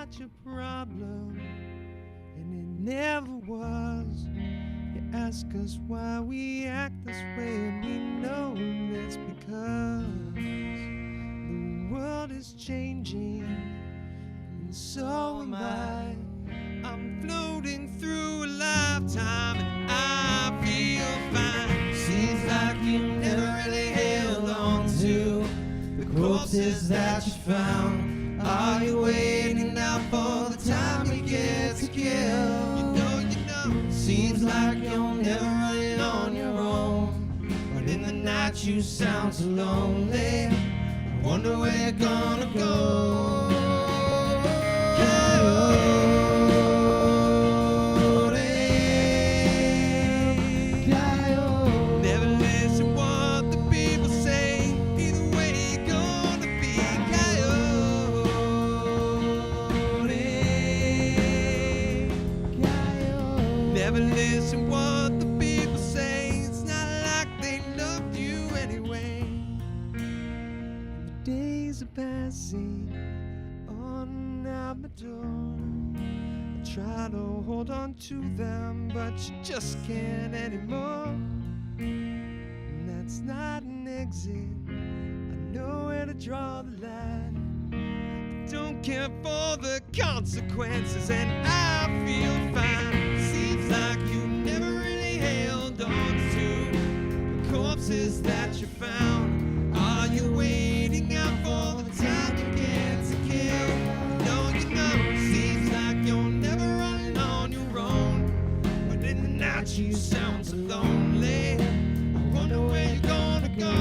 not your problem, and it never was. You ask us why we act this way, and we know it's because the world is changing, and so am I. I'm floating through a lifetime, and I feel fine. Seems like you never really held on to the corpses that you found. Are you waiting now for the time you get to kill? You know. Seems like you're never running on your own, but in the night you sound so lonely. I wonder where you're gonna go. Never listen what the people say. Either way you're gonna be never listen what the people say. It's not like they loved you anyway. And the days are passing on out my door. I try to hold on to them, but you just can't anymore. And that's not an exit. I know where to draw the line. I don't care for the consequences, and I feel fine. Seems like you never really held on to the corpses that you found. Are you waiting out for the time you get to kill? No, you know, seems like you're never running on your own, but in the night you sound so lonely. I wonder where you're gonna go.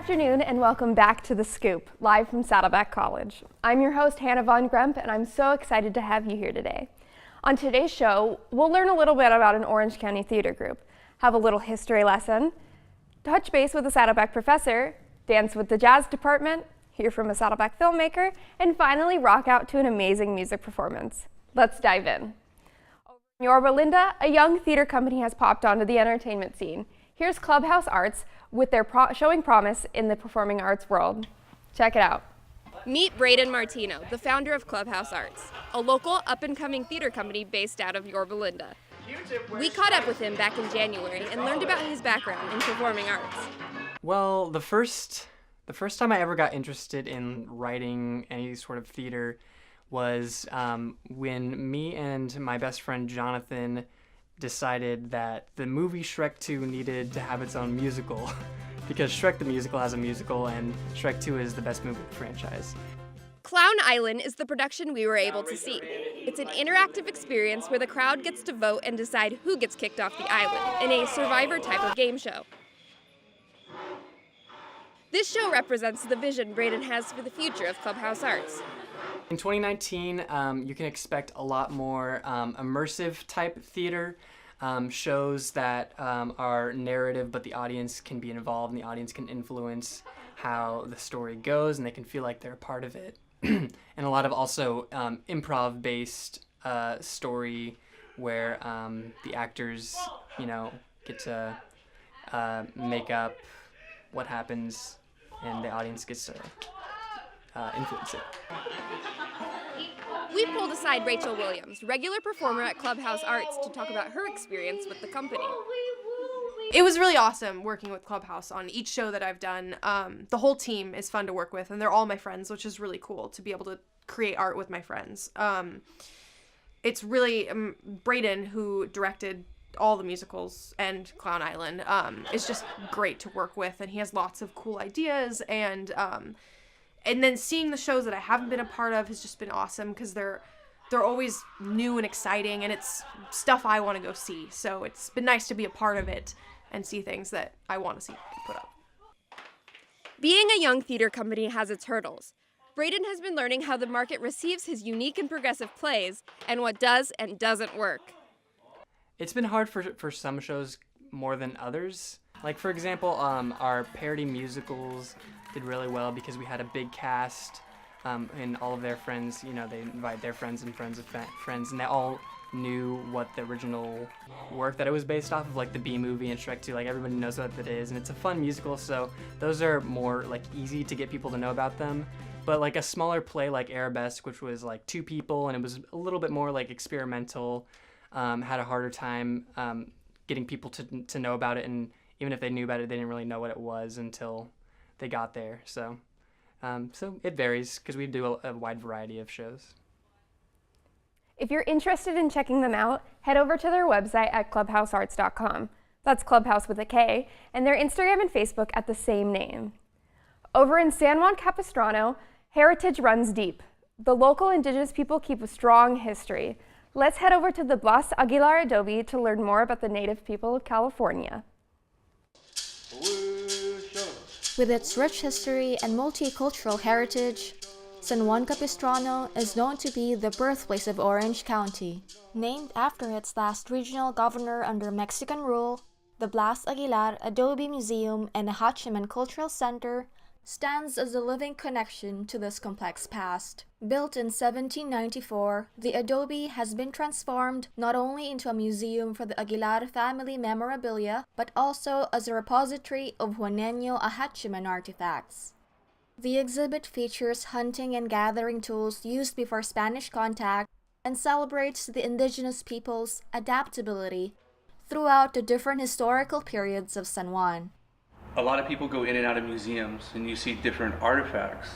Good afternoon and welcome back to The Scoop, live from Saddleback College. I'm your host, Hannah Von Grump, and I'm so excited to have you here today. On today's show, we'll learn a little bit about an Orange County theater group, have a little history lesson, touch base with a Saddleback professor, dance with the jazz department, hear from a Saddleback filmmaker, and finally rock out to an amazing music performance. Let's dive in. Over in Yorba Linda, a young theater company has popped onto the entertainment scene. Here's Clubhouse Arts with their showing promise in the performing arts world. Check it out. What? Meet Braden Martino, the founder of Clubhouse Arts, a local up-and-coming theater company based out of Yorba Linda. We caught up with him back in January and learned about his background in performing arts. Well, the first time I ever got interested in writing any sort of theater was when me and my best friend Jonathan decided that the movie Shrek 2 needed to have its own musical because Shrek the Musical has a musical and Shrek 2 is the best movie in the franchise. Clown Island is the production we were able to see. It's an interactive experience where the crowd gets to vote and decide who gets kicked off the island in a Survivor type of game show. This show represents the vision Braden has for the future of Clubhouse Arts. In 2019, you can expect a lot more immersive type theater, shows that are narrative, but the audience can be involved and the audience can influence how the story goes and they can feel like they're a part of it. And a lot of also improv-based story where the actors, get to make up what happens and the audience gets to influence it. We pulled aside Rachel Williams, regular performer at Clubhouse Arts, to talk about her experience with the company. It was really awesome working with Clubhouse on each show that I've done. The whole team is fun to work with, and they're all my friends, which is really cool to be able to create art with my friends. It's really Braden, who directed all the musicals and Clown Island, is just great to work with, and he has lots of cool ideas, and then seeing the shows that I haven't been a part of has just been awesome because they're always new and exciting, and it's stuff I want to go see. So it's been nice to be a part of it and see things that I want to see put up. Being a young theater company has its hurdles. Braden has been learning how the market receives his unique and progressive plays and what does and doesn't work. It's been hard for some shows more than others. Like, for example, our parody musicals did really well because we had a big cast, and all of their friends, they invite their friends and friends of friends, and they all knew what the original work that it was based off of, like the Bee Movie and Shrek 2, like everybody knows what that is, and it's a fun musical, so those are more like easy to get people to know about them. But like a smaller play like Arabesque, which was like 2 people, and it was a little bit more like experimental, had a harder time getting people to know about it, and even if they knew about it, they didn't really know what it was until they got there. So it varies because we do a wide variety of shows. If you're interested in checking them out, head over to their website at clubhousearts.com. That's Clubhouse with a K, and their Instagram and Facebook at the same name. Over in San Juan Capistrano, heritage runs deep. The local indigenous people keep a strong history. Let's head over to the Blas Aguilar adobe to learn more about the native people of California. With its rich history and multicultural heritage, San Juan Capistrano is known to be the birthplace of Orange County. Named after its last regional governor under Mexican rule, the Blas Aguilar Adobe Museum and Hachiman Cultural Center stands as a living connection to this complex past. Built in 1794, the adobe has been transformed not only into a museum for the Aguilar family memorabilia, but also as a repository of Juaneño Ahachiman artifacts. The exhibit features hunting and gathering tools used before Spanish contact and celebrates the indigenous people's adaptability throughout the different historical periods of San Juan. A lot of people go in and out of museums and you see different artifacts.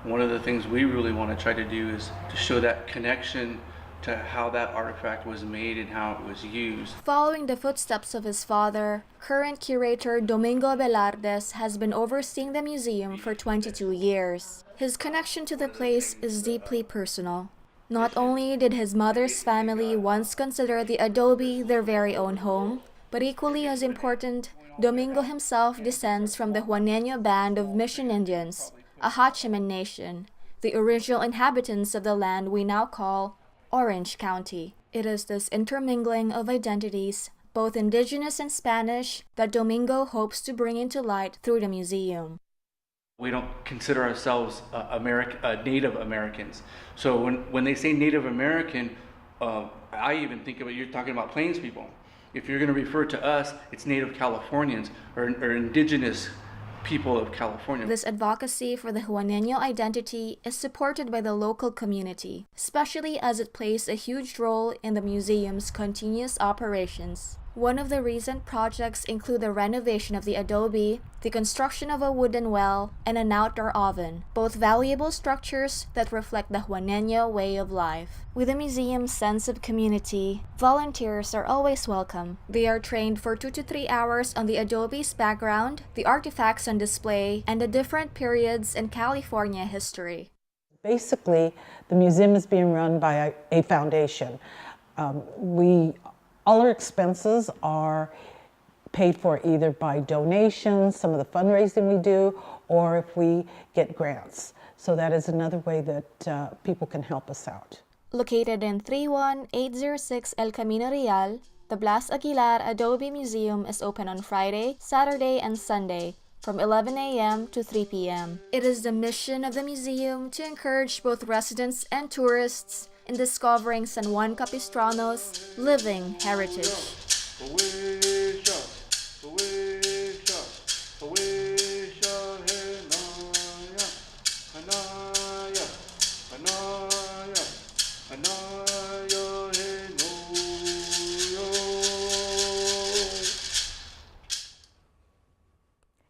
One of the things we really want to try to do is to show that connection to how that artifact was made and how it was used. Following the footsteps of his father, current curator Domingo Velardes has been overseeing the museum for 22 years. His connection to the place is deeply personal. Not only did his mother's family once consider the adobe their very own home, but equally as important, Domingo himself descends from the Juaneño band of Mission Indians, a Hachiman nation, the original inhabitants of the land we now call Orange County. It is this intermingling of identities, both indigenous and Spanish, that Domingo hopes to bring into light through the museum. We don't consider ourselves Native Americans. So when they say Native American, I even think of it, you're talking about Plains people. If you're going to refer to us, it's Native Californians or indigenous people of California. This advocacy for the Juaneño identity is supported by the local community, especially as it plays a huge role in the museum's continuous operations. One of the recent projects include the renovation of the adobe, the construction of a wooden well, and an outdoor oven, both valuable structures that reflect the Juaneño way of life. With the museum's sense of community, volunteers are always welcome. They are trained for 2 to 3 hours on the adobe's background, the artifacts on display, and the different periods in California history. Basically, the museum is being run by a foundation. All our expenses are paid for either by donations, some of the fundraising we do, or if we get grants. So that is another way that people can help us out. Located in 31806 El Camino Real, the Blas Aguilar Adobe Museum is open on Friday, Saturday, and Sunday from 11 a.m. to 3 p.m. It is the mission of the museum to encourage both residents and tourists in discovering San Juan Capistrano's living heritage.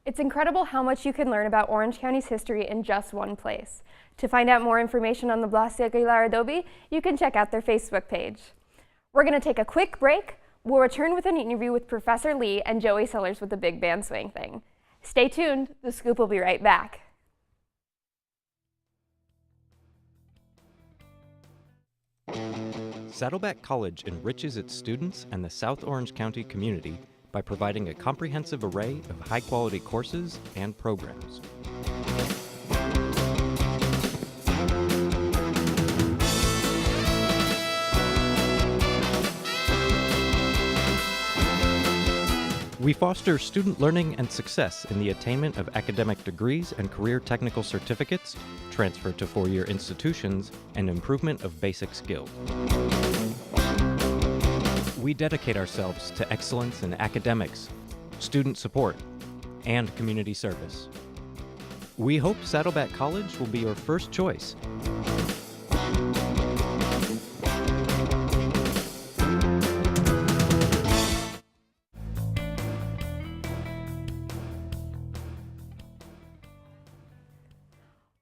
It's incredible how much you can learn about Orange County's history in just one place. To find out more information on the Blas Aguilar Adobe, you can check out their Facebook page. We're going to take a quick break. We'll return with an interview with Professor Lee and Joey Sellers with the Big Band Swing Thing. Stay tuned, the Scoop will be right back. Saddleback College enriches its students and the South Orange County community by providing a comprehensive array of high-quality courses and programs. We foster student learning and success in the attainment of academic degrees and career technical certificates, transfer to four-year institutions, and improvement of basic skills. We dedicate ourselves to excellence in academics, student support, and community service. We hope Saddleback College will be your first choice.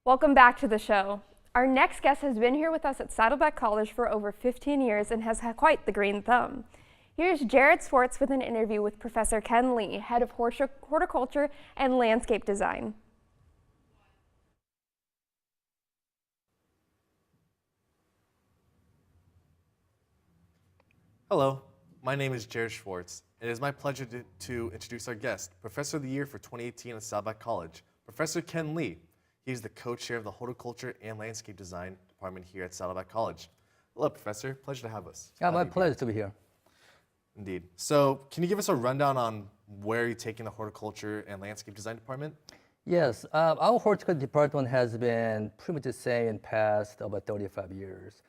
Welcome back to the show. Our next guest has been here with us at Saddleback College for over 15 years and has had quite the green thumb. Here's Jared Swartz with an interview with Professor Ken Lee, head of horticulture and landscape design. Hello, my name is Jared Schwartz. It is my pleasure to introduce our guest, Professor of the Year for 2018 at Saddleback College, Professor Ken Lee. He is the co-chair of the Horticulture and Landscape Design Department here at Saddleback College. Hello, Professor. Pleasure to have us. Yeah, my pleasure to be here. Indeed. So, can you give us a rundown on where you're taking the Horticulture and Landscape Design Department? Yes, our horticulture department has been pretty much the same in past about 35 years.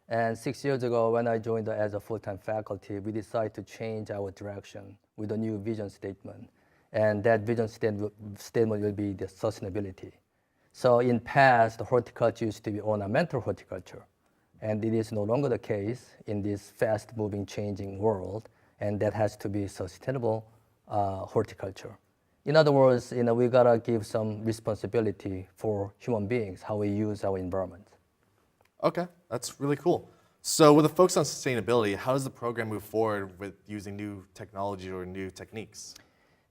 And 6 years ago, when I joined as a full-time faculty, we decided to change our direction with a new vision statement. And that vision statement will be the sustainability. So in past, the horticulture used to be ornamental horticulture, and it is no longer the case in this fast-moving, changing world, and that has to be sustainable horticulture. In other words, we gotta give some responsibility for human beings, how we use our environment. Okay, that's really cool. So with a focus on sustainability, how does the program move forward with using new technology or new techniques?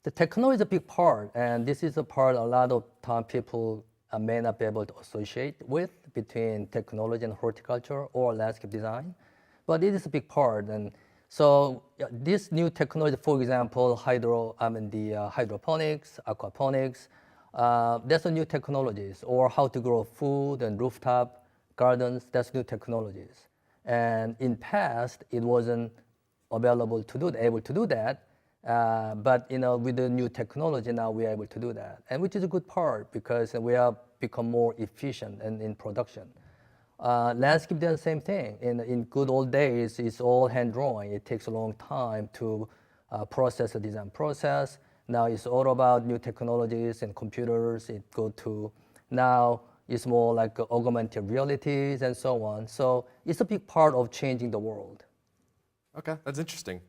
The technology is a big part, and this is a part a lot of time people may not be able to associate with between technology and horticulture or landscape design, but it is a big part. And so this new technology, for example, hydroponics, aquaponics, that's a new technologies, or how to grow food and rooftop gardens, that's new technologies. And in past, it wasn't able to do that. But with the new technology now we are able to do that, and which is a good part because we have become more efficient in production. Landscape does the same thing. In good old days, it's all hand drawing. It takes a long time to process the design process, Now it's all about new technologies and computers. It go to now it's more like augmented realities and so on. So it's a big part of changing the world. Okay, that's interesting.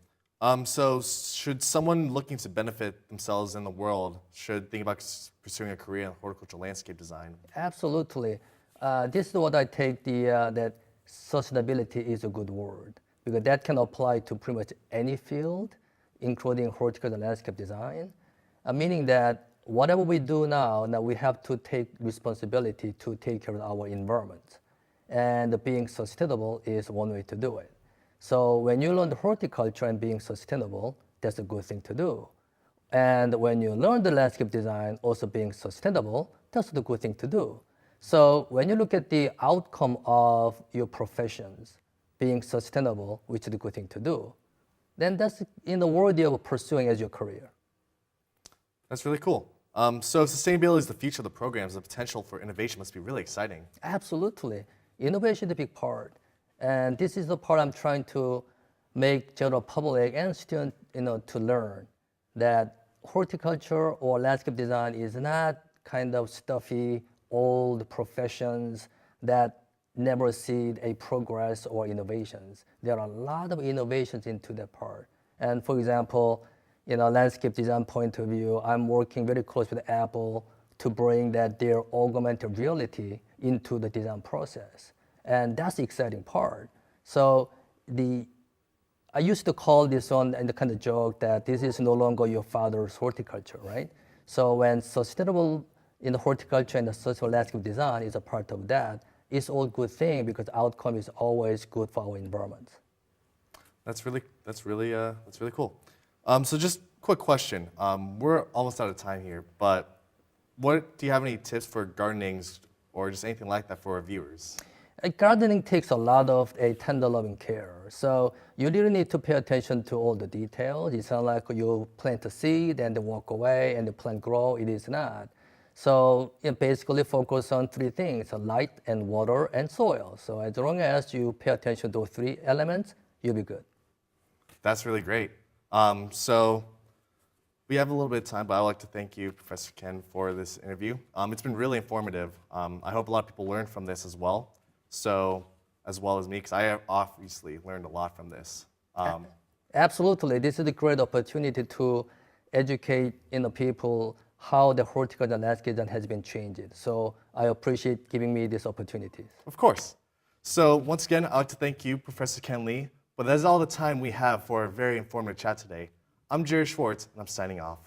So should someone looking to benefit themselves in the world should think about pursuing a career in horticultural landscape design? Absolutely. This is what I take that sustainability is a good word, because that can apply to pretty much any field, including horticulture and landscape design, meaning that whatever we do now we have to take responsibility to take care of our environment. And being sustainable is one way to do it. So when you learn the horticulture and being sustainable, that's a good thing to do. And when you learn the landscape design, also being sustainable, that's the good thing to do. So when you look at the outcome of your professions, being sustainable, which is the good thing to do, then that's in the worthy of pursuing as your career. That's really cool. So if sustainability is the future of the programs, the potential for innovation must be really exciting. Absolutely. Innovation is a big part. And this is the part I'm trying to make general public and students, to learn that horticulture or landscape design is not kind of stuffy, old professions that never see a progress or innovations. There are a lot of innovations into that part. And for example, landscape design point of view, I'm working very close with Apple to bring their augmented reality into the design process. And that's the exciting part. So I used to call this one and the kind of joke that this is no longer your father's horticulture, right? So when sustainable in the horticulture and the sustainable landscape design is a part of that, it's all good thing because the outcome is always good for our environment. That's really cool. So just quick question. We're almost out of time here, but do you have any tips for gardening or just anything like that for our viewers? Gardening takes a lot of tender loving care. So you really need to pay attention to all the details. It's not like you plant a seed and then walk away and the plant grow. It is not. So basically focus on three things: light and water and soil. So as long as you pay attention to those three elements, you'll be good. That's really great. So we have a little bit of time, but I'd like to thank you, Professor Ken, for this interview. It's been really informative. I hope a lot of people learned from this as well. So, as well as me, because I have obviously learned a lot from this. Absolutely. This is a great opportunity to educate people how the horticulture and landscape design has been changed. So I appreciate giving me this opportunity. Of course. So once again, I'd like to thank you, Professor Ken Lee. But that's all the time we have for a very informative chat today. I'm Jerry Schwartz, and I'm signing off.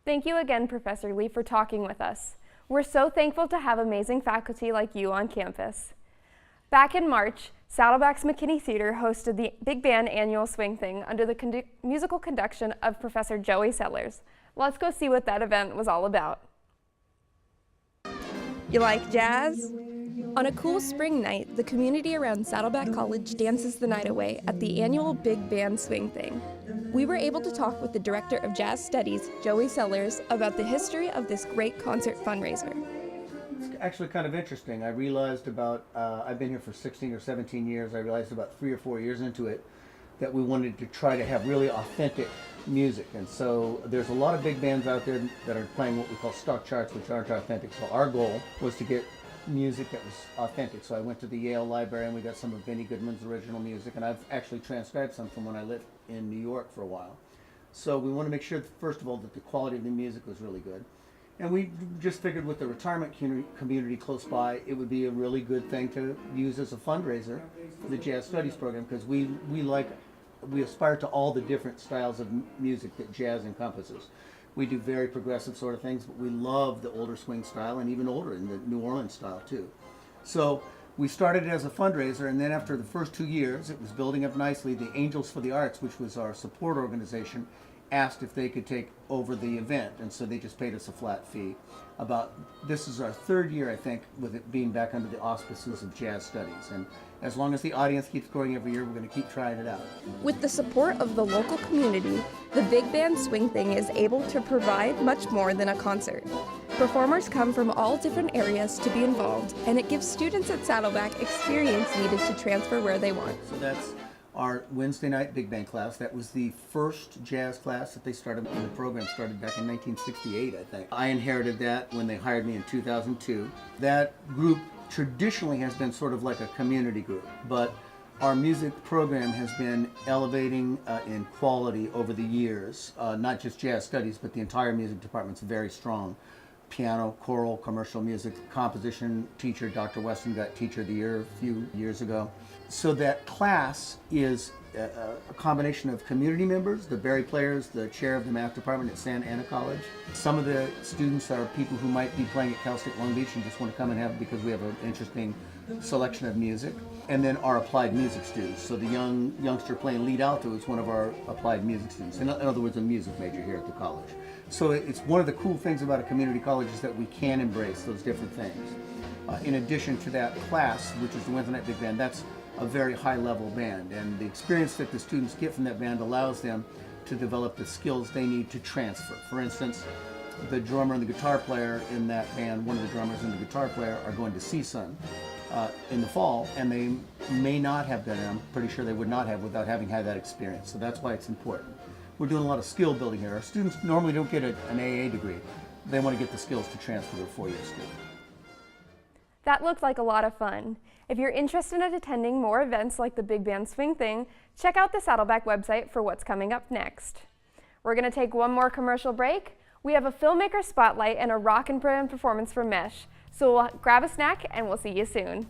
Thank you again, Professor Lee, for talking with us. We're so thankful to have amazing faculty like you on campus. Back in March, Saddleback's McKinney Theater hosted the Big Band Annual Swing Thing under the musical conduction of Professor Joey Sellers. Let's go see what that event was all about. You like jazz? On a cool spring night, the community around Saddleback College dances the night away at the annual Big Band Swing Thing. We were able to talk with the Director of Jazz Studies, Joey Sellers, about the history of this great concert fundraiser. It's actually kind of interesting. I realized I've been here for 16 or 17 years, I realized about 3 or 4 years into it that we wanted to try to have really authentic music. And so there's a lot of big bands out there that are playing what we call stock charts, which aren't authentic. So our goal was to get music that was authentic. So I went to the Yale Library and we got some of Benny Goodman's original music, and I've actually transcribed some from when I lived in New York for a while. So we want to make sure, first of all, that the quality of the music was really good. And we just figured with the retirement community close by, it would be a really good thing to use as a fundraiser for the Jazz Studies program, because we aspire to all the different styles of music that jazz encompasses. We do very progressive sort of things, but we love the older swing style and even older in the New Orleans style too. So we started it as a fundraiser, and then after the first 2 years, it was building up nicely. The Angels for the Arts, which was our support organization, asked if they could take over the event, and so they just paid us a flat fee. This is our 3rd year, I think, with it being back under the auspices of Jazz Studies. And as long as the audience keeps growing every year, we're going to keep trying it out. With the support of the local community, the Big Band Swing Thing is able to provide much more than a concert. Performers come from all different areas to be involved, and it gives students at Saddleback experience needed to transfer where they want. So that's our Wednesday night big band class. That was the first jazz class that they started, and the program started back in 1968, I think. I inherited that when they hired me in 2002. That group traditionally has been sort of like a community group, but our music program has been elevating in quality over the years, not just jazz studies, but the entire music department's very strong. Piano, choral, commercial music, composition teacher, Dr. Weston got Teacher of the Year a few years ago. So that class is a combination of community members, the Barry players, the chair of the math department at Santa Ana College. Some of the students are people who might be playing at Cal State Long Beach and just want to come and have, because we have an interesting selection of music. And then our applied music students. So the youngster playing lead alto is one of our applied music students. In other words, a music major here at the college. So it's one of the cool things about a community college is that we can embrace those different things. In addition to that class, which is the Wednesday night big band, that's a very high level band, and the experience that the students get from that band allows them to develop the skills they need to transfer. For instance, the drummer and the guitar player in that band, one of the drummers and the guitar player are going to CSUN in the fall, and they may not have been, and I'm pretty sure they would not have without having had that experience. So that's why it's important. We're doing a lot of skill building here. Our students normally don't get an AA degree. They want to get the skills to transfer their 4-year school. That looked like a lot of fun. If you're interested in attending more events like the Big Band Swing Thing, check out the Saddleback website for what's coming up next. We're going to take one more commercial break. We have a filmmaker spotlight and a rock and band performance from Mesh. So we'll grab a snack and we'll see you soon.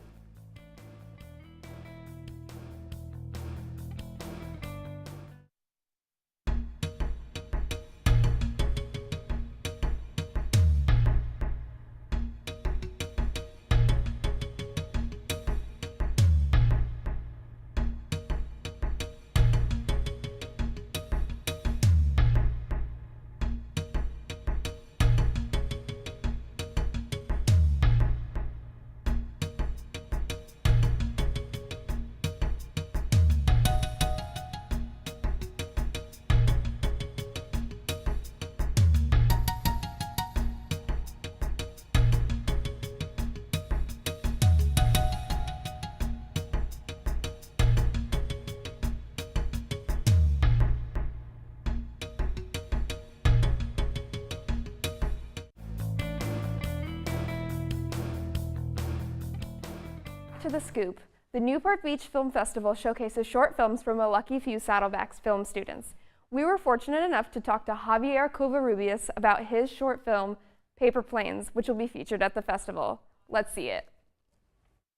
To the Scoop. The Newport Beach Film Festival showcases short films from a lucky few Saddleback's film students. We were fortunate enough to talk to Javier Covarrubias about his short film, Paper Planes, which will be featured at the festival. Let's see it.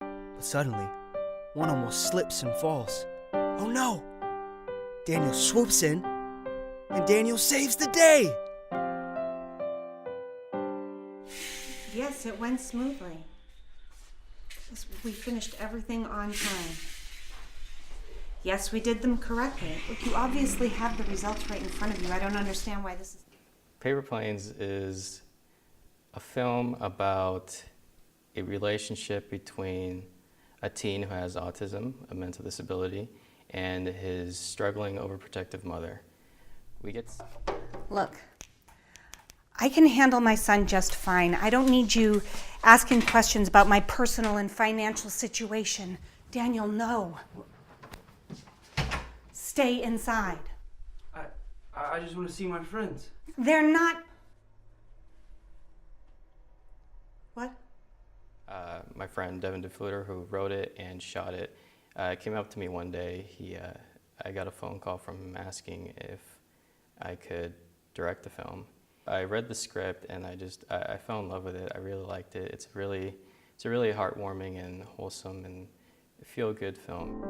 But suddenly, one almost slips and falls. Oh no! Daniel swoops in, and Daniel saves the day! Yes, it went smoothly. We finished everything on time. Yes, we did them correctly. Look, you obviously have the results right in front of you. I don't understand why this is... Paper Planes is a film about a relationship between a teen who has autism, a mental disability, and his struggling overprotective mother. Look, I can handle my son just fine. I don't need you asking questions about my personal and financial situation. Daniel, no. Stay inside. I just want to see my friends. They're not... What? My friend Devin DeFluter, who wrote it and shot it, came up to me one day. I got a phone call from him asking if I could direct the film. I read the script and I fell in love with it. I really liked it. It's a really heartwarming and wholesome and feel-good film.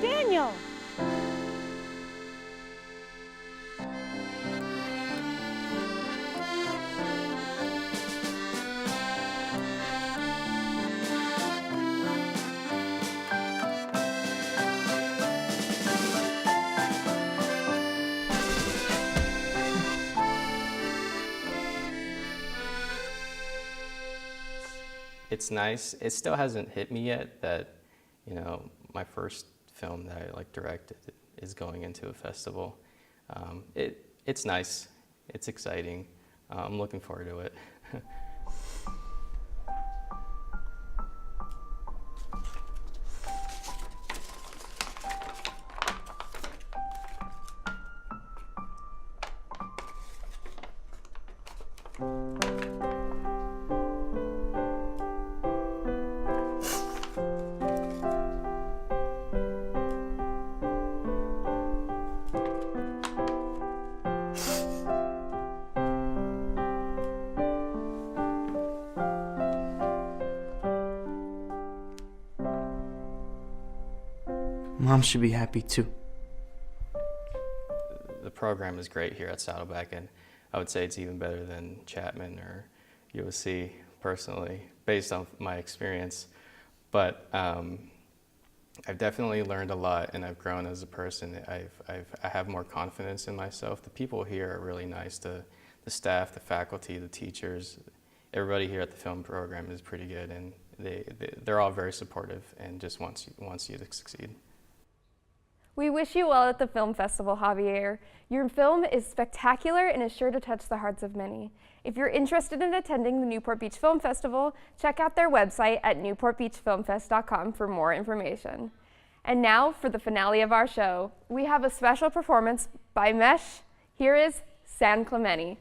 Daniel! It's nice. It still hasn't hit me yet that, you know, my first film that I directed is going into a festival. It's nice, it's exciting. I'm looking forward to it. Mom should be happy too. The program is great here at Saddleback, and I would say it's even better than Chapman or USC personally, based on my experience. But I've definitely learned a lot, and I've grown as a person. I have more confidence in myself. The people here are really nice. The staff, the faculty, the teachers, everybody here at the film program is pretty good, and they're all very supportive and just wants you to succeed. We wish you well at the film festival, Javier. Your film is spectacular and is sure to touch the hearts of many. If you're interested in attending the Newport Beach Film Festival, check out their website at newportbeachfilmfest.com for more information. And now for the finale of our show, we have a special performance by Mesh. Here is San Clemente.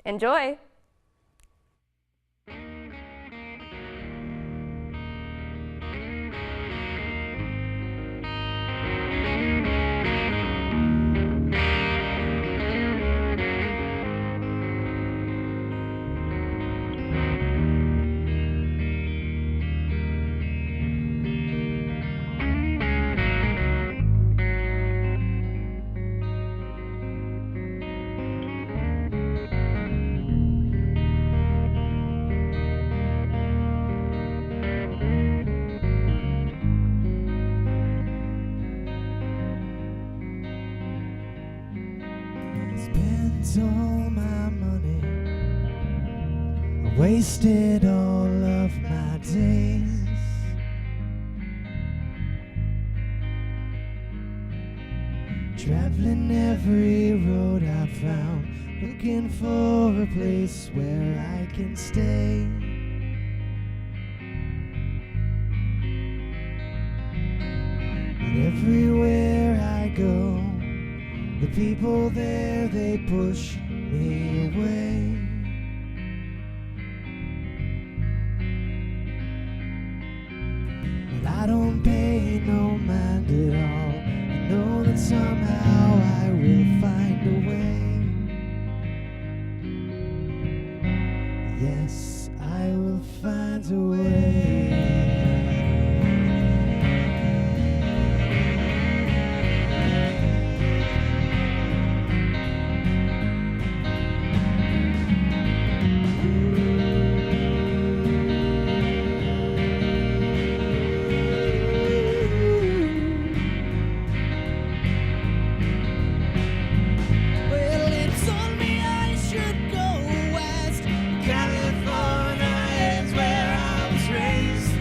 Enjoy! Spent all my money, I wasted all of my days. Traveling every road I found, looking for a place where I can stay. But everywhere I go, the people there, they push me away. But I don't pay no mind at all. I know that somehow I will find a way. Yes, I will find a way. California is where I was raised.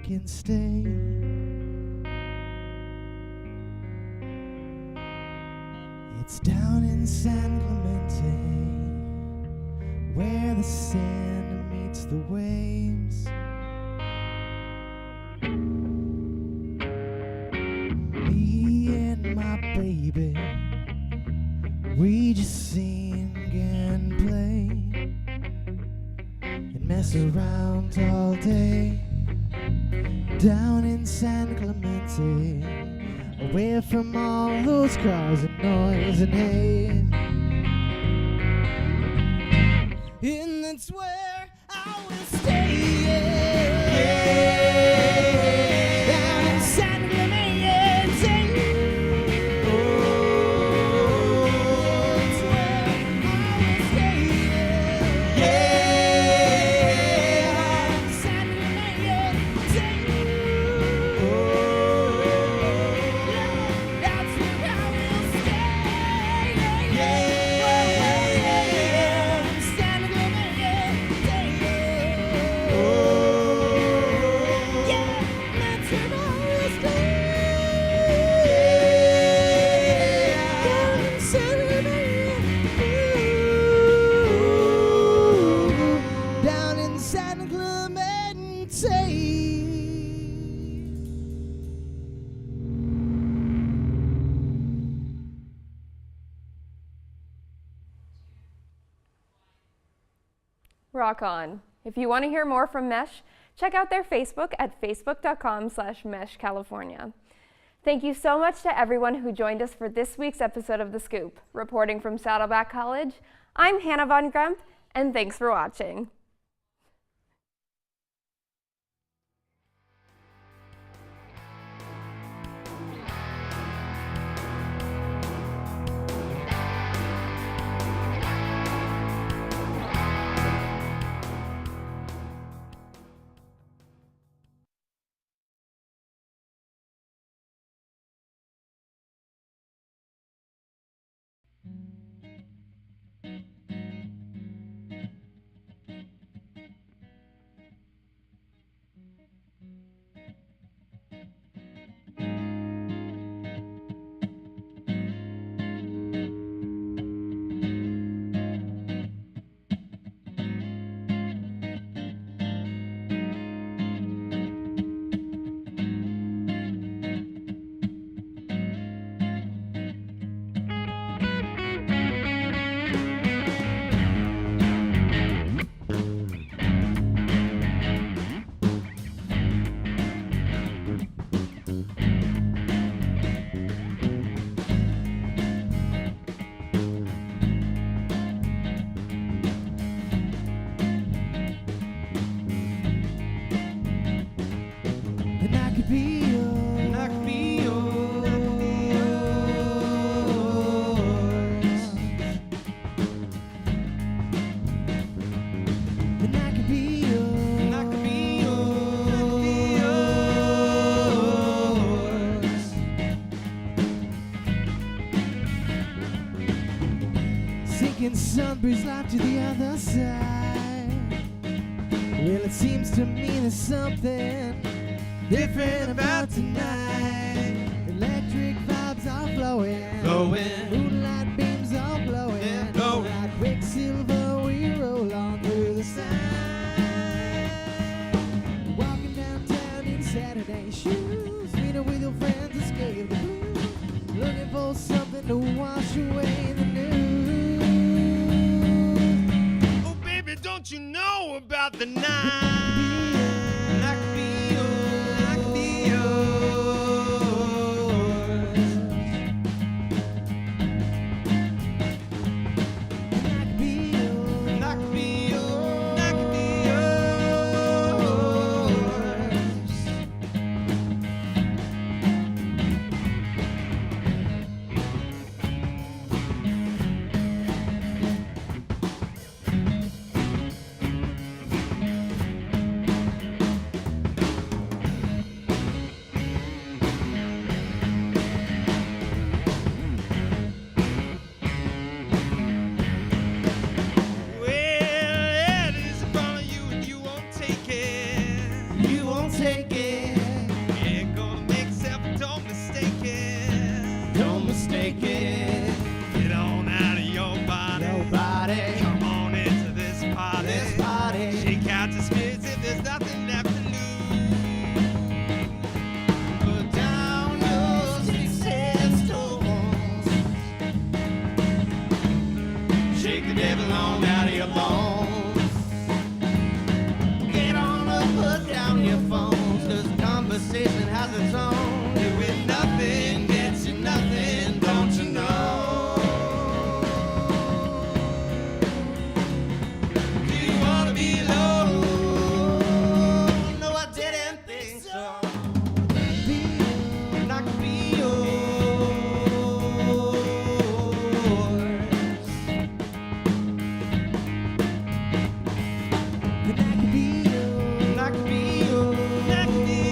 can stay. It's down in San Clemente, where the sand meets the waves. Me and my baby, we just sing and play and mess around all day. Down in San Clemente, away from all those cars and noise and hate. And that's where I will stay. Down in San Clemente. Oh, that's where I will stay. Down in San Clemente. That's where I will down in San Clemente. Rock on. If you want to hear more from Mesh, check out their Facebook at facebook.com/meshcalifornia. Thank you so much to everyone who joined us for this week's episode of The Scoop. Reporting from Saddleback College, I'm Hannah Von Grump, and thanks for watching. And I could be yours. And I could be yours. And I could be yours. And I could be yours. Sinking sun breeze life to the other side. Well, it seems to me there's something different about tonight. Electric vibes are flowing, moonlight beams are blowing, like quicksilver we roll on through the side. Walking downtown in Saturday shoes, meeting with your friends, escape the blues, looking for something to wash away the news. Oh baby, don't you know about the night? I could be yours. I could be yours. And I could be yours. And I could be yours. I could be yours. the devil on out of your bones. Get on up, put down your phones, 'cause the conversation has its own. Doing nothing gets you nothing, don't you know? Do you wanna be alone? No, I didn't think so. And I could be yours. And I could be yours. And I could be yours. And I could be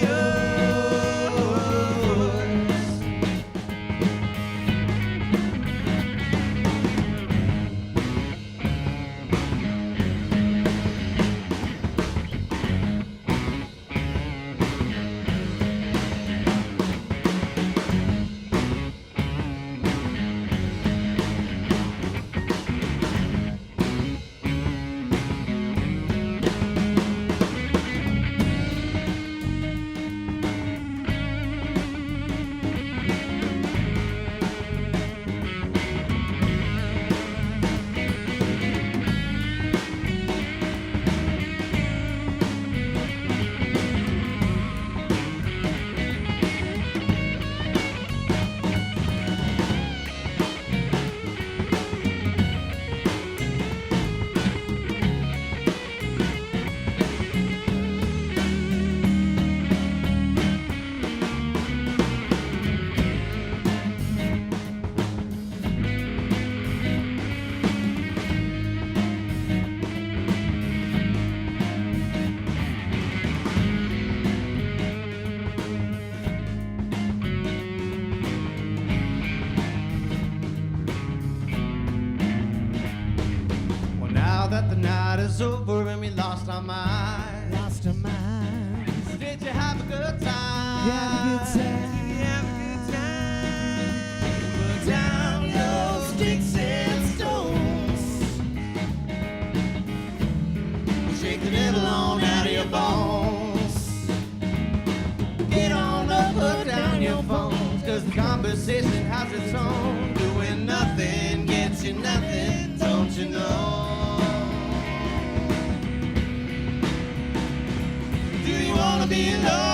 Well, now that the night is over and we lost our minds. Lost our minds. Did you have a good time? Have a good time. Have a good time. Put down your sticks and stones. Shake the devil on out of your bones. Get on up, put down your phones, 'cause the conversation has its own. Doing nothing gets you nothing, don't you know? Do you wanna be alone?